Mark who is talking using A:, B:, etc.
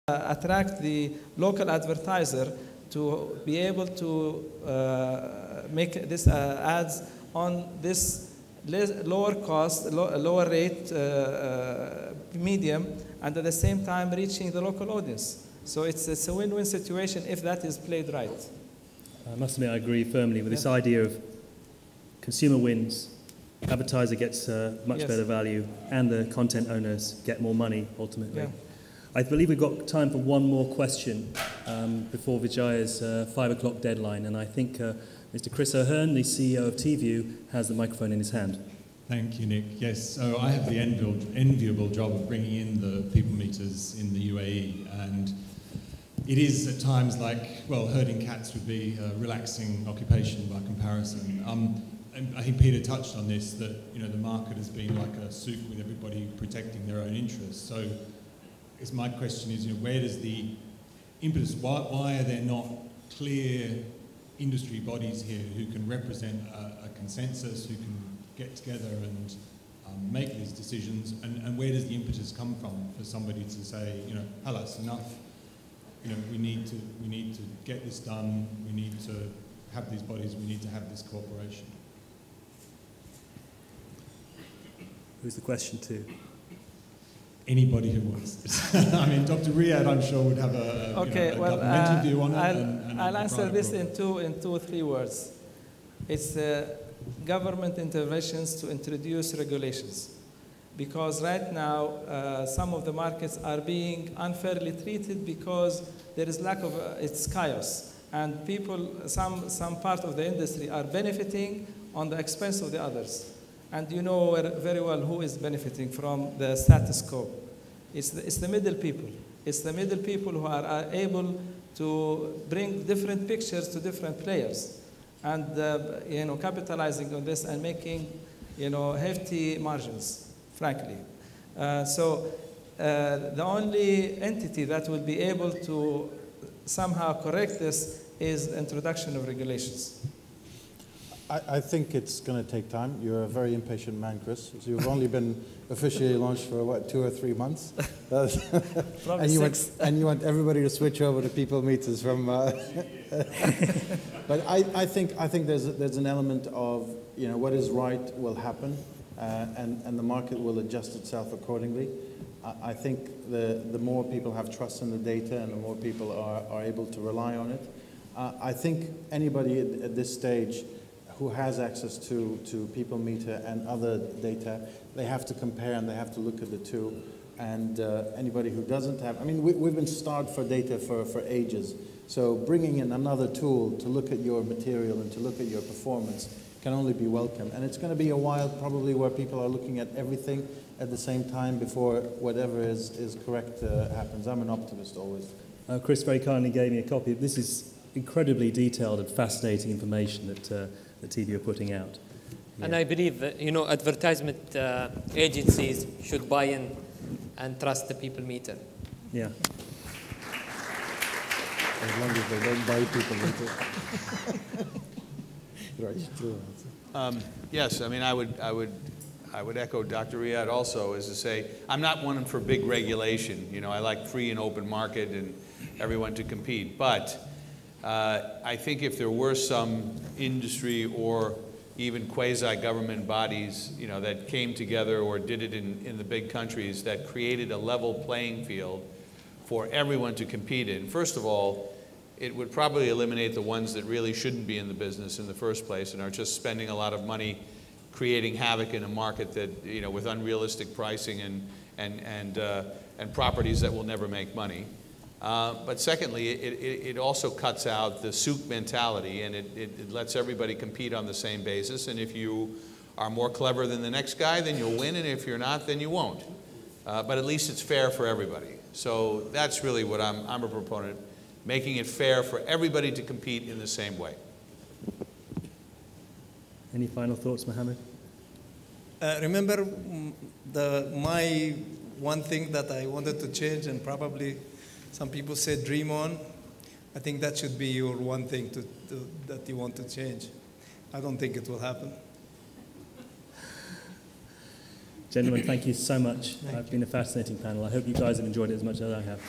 A: attract the local advertiser to be able to make this ads on this lower cost, lower rate medium, and at the same time reaching the local audience. So it's a win-win situation if that is played right.
B: I must admit I agree firmly with this idea of consumer wins, advertiser gets much better value, and the content owners get more money ultimately.
A: Yeah.
B: I believe we've got time for one more question before Vijaya's 5 o'clock deadline, and I think Mr. Chris O'Hearn, the CEO of TView, has the microphone in his hand.
C: Thank you, Nick. Yes, so I have the enviable job of bringing in the people meters in the UAE, and it is at times like, well, herding cats would be a relaxing occupation by comparison. And I think Peter touched on this, that the market has been like a soup with everybody protecting their own interests. So I guess my question is, where does the impetus, why are there not clear industry bodies here who can represent a consensus, who can get together and make these decisions, and where does the impetus come from for somebody to say, Halas, enough, we need to get this done, we need to have these bodies, we need to have this cooperation.
B: Who's the question to?
C: Anybody who wants it. I mean, Dr. Riyad, I'm sure, would have a governmental view on it.
A: I'll answer this in 2 or 3 words. It's government interventions to introduce regulations. Because right now, some of the markets are being unfairly treated because there is lack of, it's chaos. And people, some part of the industry are benefiting on the expense of the others. And you know very well who is benefiting from the status quo. It's the middle people. It's the middle people who are able to bring different pictures to different players, and capitalizing on this and making hefty margins, frankly. So the only entity that will be able to somehow correct this is the introduction of regulations.
D: I think it's going to take time. You're a very impatient man, Chris. So you've only been officially launched for, what, 2 or 3 months?
A: Probably 6.
D: And you want everybody to switch over to people meters from... But I think there's an element of, what is right will happen, and the market will adjust itself accordingly. I think the more people have trust in the data and the more people are able to rely on it. I think anybody at this stage who has access to people meter and other data, they have to compare and they have to look at the two. And anybody who doesn't have, we've been starved for data for ages. So bringing in another tool to look at your material and to look at your performance can only be welcome. And it's going to be a while probably where people are looking at everything at the same time before whatever is correct happens. I'm an optimist always.
B: Chris very kindly gave me a copy. This is incredibly detailed and fascinating information that TV are putting out. Yeah.
E: And I believe that, advertisement agencies should buy in and trust the people meter.
B: Yeah.
D: As long as they don't buy people meter. Right, true.
F: Yes, I would echo Dr. Riyad also, is to say, I'm not one for big regulation. I like free and open market and everyone to compete. But I think if there were some industry or even quasi-government bodies, that came together or did it in the big countries that created a level playing field for everyone to compete in, first of all, it would probably eliminate the ones that really shouldn't be in the business in the first place and are just spending a lot of money creating havoc in a market that, with unrealistic pricing and properties that will never make money. But secondly, it also cuts out the souk mentality, and it lets everybody compete on the same basis. And if you are more clever than the next guy, then you'll win, and if you're not, then you won't. But at least it's fair for everybody. So that's really what I'm a proponent, making it fair for everybody to compete in the same way.
B: Any final thoughts, Mohammed?
G: Remember my one thing that I wanted to change, and probably some people say dream on. I think that should be your one thing that you want to change. I don't think it will happen.
B: Gentlemen, thank you so much. It's been a fascinating panel. I hope you guys have enjoyed it as much as I have.